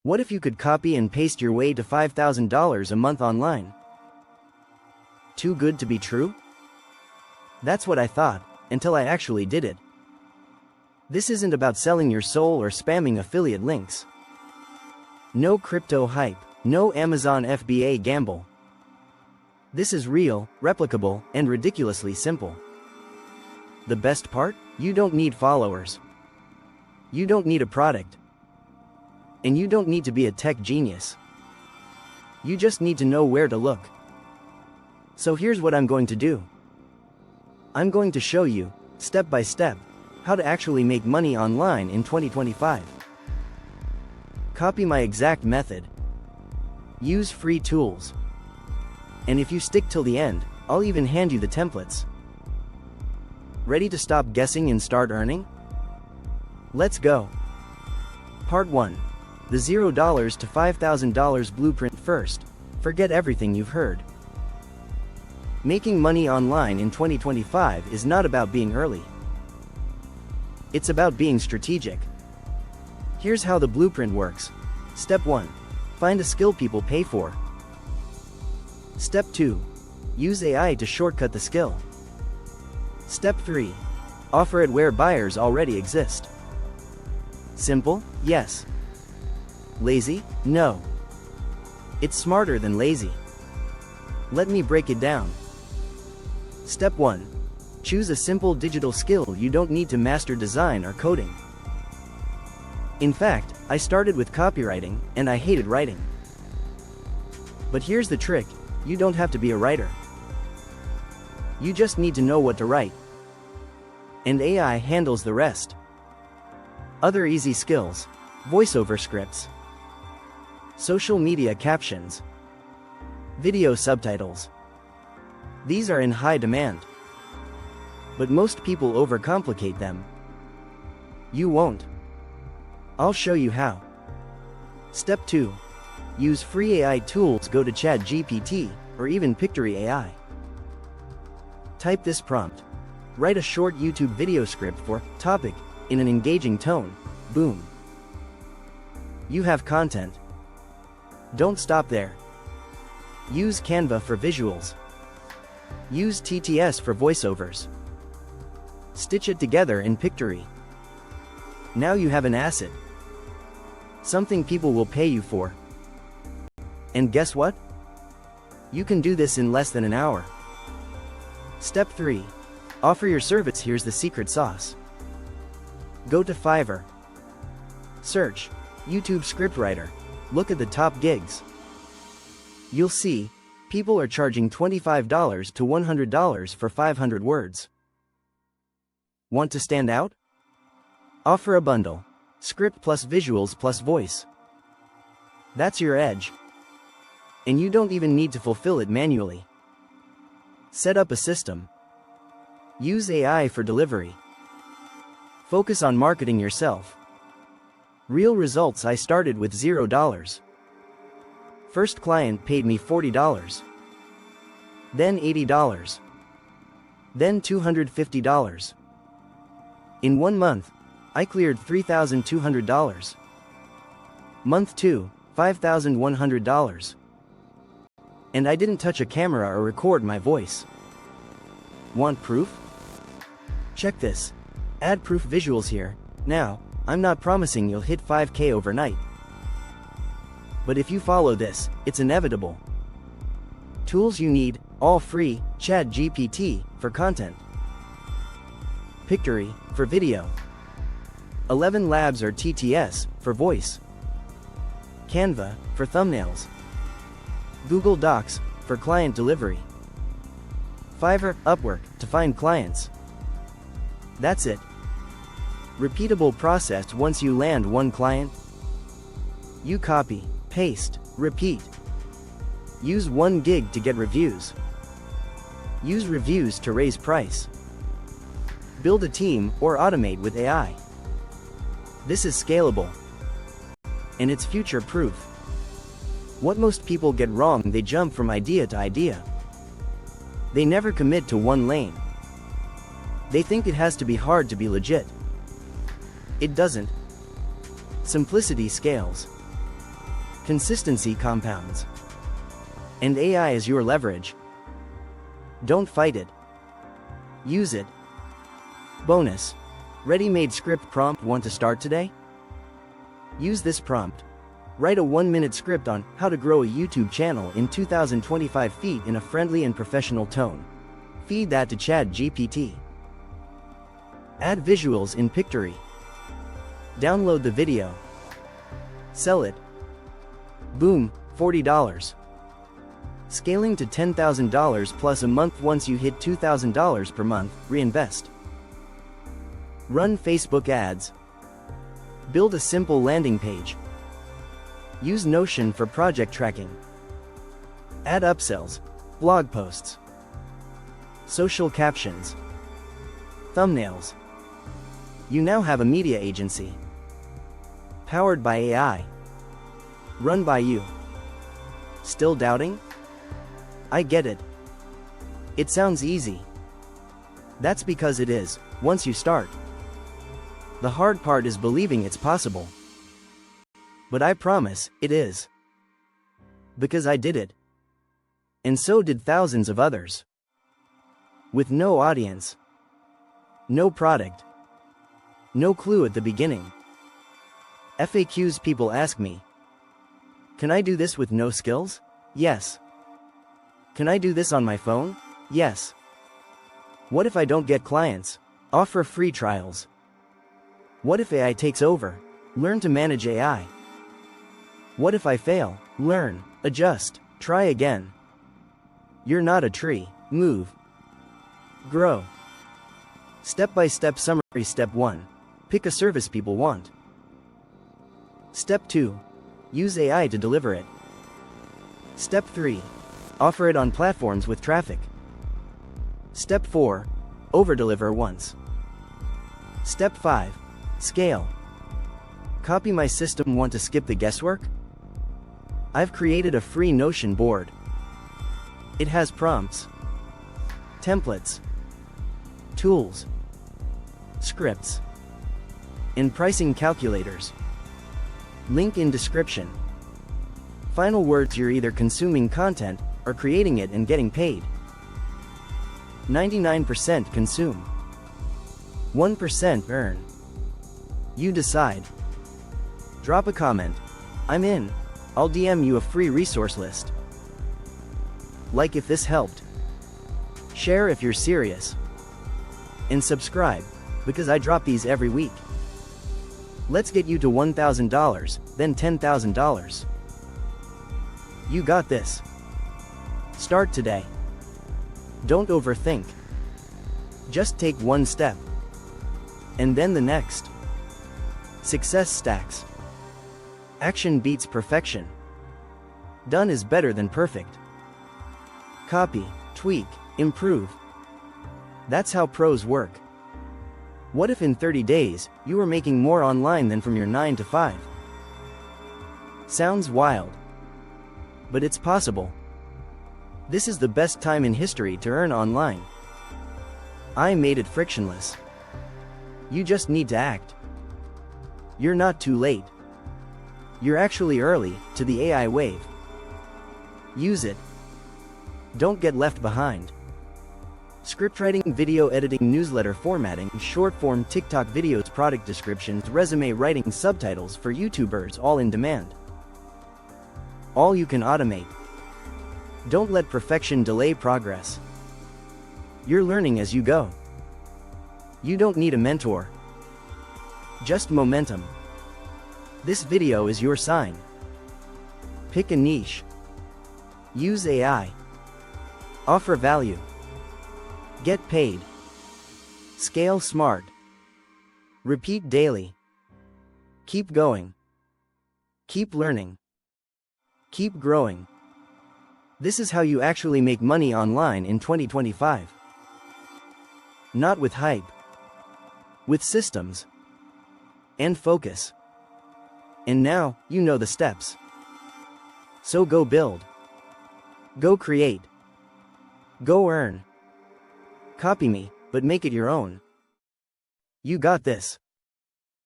What if you could copy and paste your way to $5,000 a month online? Too good to be true? That's what I thought, until I actually did it. This isn't about selling your soul or spamming affiliate links. No crypto hype, no Amazon FBA gamble. This is real, replicable, and ridiculously simple. The best part? You don't need followers. You don't need a product. And you don't need to be a tech genius. You just need to know where to look. So here's what I'm going to do. I'm going to show you, step by step, how to actually make money online in 2025. Copy my exact method. Use free tools. And if you stick till the end, I'll even hand you the templates. Ready to stop guessing and start earning? Let's go. Part 1. The $0 to $5,000 blueprint. First, forget everything you've heard. Making money online in 2025 is not about being early. It's about being strategic. Here's how the blueprint works. Step 1. Find a skill people pay for. Step 2. Use AI to shortcut the skill. Step 3. Offer it where buyers already exist. Simple? Yes. Lazy? No. It's smarter than lazy. Let me break it down. Step 1. Choose a simple digital skill you don't need to master design or coding. In fact, I started with copywriting, and I hated writing. But here's the trick, you don't have to be a writer. You just need to know what to write. And AI handles the rest. Other easy skills: voiceover scripts, social media captions, video subtitles. These are in high demand. But most people overcomplicate them. You won't. I'll show you how. Step 2. Use free AI tools. Go to ChatGPT, or even Pictory AI. Type this prompt. Write a short YouTube video script for topic in an engaging tone. Boom. You have content. Don't stop there. Use Canva for visuals. Use TTS for voiceovers. Stitch it together in Pictory. Now you have an asset. Something people will pay you for. And guess what? You can do this in less than an hour. Step 3. Offer your service. Here's the secret sauce. Go to Fiverr. Search YouTube scriptwriter. Look at the top gigs. You'll see, people are charging $25 to $100 for 500 words. Want to stand out? Offer a bundle. Script plus visuals plus voice. That's your edge. And you don't even need to fulfill it manually. Set up a system. Use AI for delivery. Focus on marketing yourself. Real results. I started with $0. First client paid me $40. Then $80. Then $250. In 1 month, I cleared $3,200. Month 2, $5,100. And I didn't touch a camera or record my voice. Want proof? Check this. Add proof visuals here. Now, I'm not promising you'll hit 5K overnight. But if you follow this, it's inevitable. Tools you need, all free: ChatGPT for content, Pictory for video, 11 Labs or TTS for voice, Canva for thumbnails, Google Docs for client delivery, Fiverr, Upwork to find clients. That's it. Repeatable process. Once you land one client, you copy, paste, repeat. Use 1 gig to get reviews. Use reviews to raise price. Build a team or automate with AI. This is scalable. And it's future-proof. What most people get wrong: they jump from idea to idea. They never commit to one lane. They think it has to be hard to be legit. It doesn't. Simplicity scales. Consistency compounds. And AI is your leverage. Don't fight it. Use it. Bonus. Ready-made script prompt. Want to start today? Use this prompt. Write a 1-minute script on how to grow a YouTube channel in 2025 feet in a friendly and professional tone. Feed that to ChatGPT. Add visuals in Pictory. Download the video. Sell it. Boom, $40. Scaling to $10,000 plus a month. Once you hit $2,000 per month, reinvest. Run Facebook ads. Build a simple landing page. Use Notion for project tracking. Add upsells, blog posts, social captions, thumbnails. You now have a media agency. Powered by AI. Run by you. Still doubting? I get it. It sounds easy. That's because it is, once you start. The hard part is believing it's possible. But I promise, it is. Because I did it. And so did thousands of others. With no audience. No product. No clue at the beginning. FAQs. People ask me, can I do this with no skills? Yes. Can I do this on my phone? Yes. What if I don't get clients? Offer free trials. What if AI takes over? Learn to manage AI. What if I fail? Learn, adjust, try again. You're not a tree. Move. Grow. Step-by-step summary. Step 1. Pick a service people want. Step 2. Use AI to deliver it. Step 3. Offer it on platforms with traffic. Step 4. Overdeliver once. Step 5. Scale. Copy my system. Want to skip the guesswork? I've created a free Notion board. It has prompts, templates, tools, scripts, and pricing calculators. Link in description. Final words. You're either consuming content or creating it and getting paid. 99% consume. 1% earn. You decide. Drop a comment. I'm in. I'll DM you a free resource list. Like if this helped. Share if you're serious. And subscribe, because I drop these every week. Let's get you to $1,000, then $10,000. You got this. Start today. Don't overthink. Just take one step. And then the next. Success stacks. Action beats perfection. Done is better than perfect. Copy, tweak, improve. That's how pros work. What if in 30 days, you were making more online than from your 9 to 5? Sounds wild. But it's possible. This is the best time in history to earn online. I made it frictionless. You just need to act. You're not too late. You're actually early to the AI wave. Use it. Don't get left behind. Scriptwriting, video editing, newsletter formatting, short-form TikTok videos, product descriptions, resume writing, subtitles for YouTubers, all in demand. All you can automate. Don't let perfection delay progress. You're learning as you go. You don't need a mentor. Just momentum. This video is your sign. Pick a niche. Use AI. Offer value. Get paid. Scale smart. Repeat daily. Keep going. Keep learning. Keep growing. This is how you actually make money online in 2025. Not with hype. With systems. And focus. And now, you know the steps. So go build. Go create. Go earn. Copy me, but make it your own. You got this.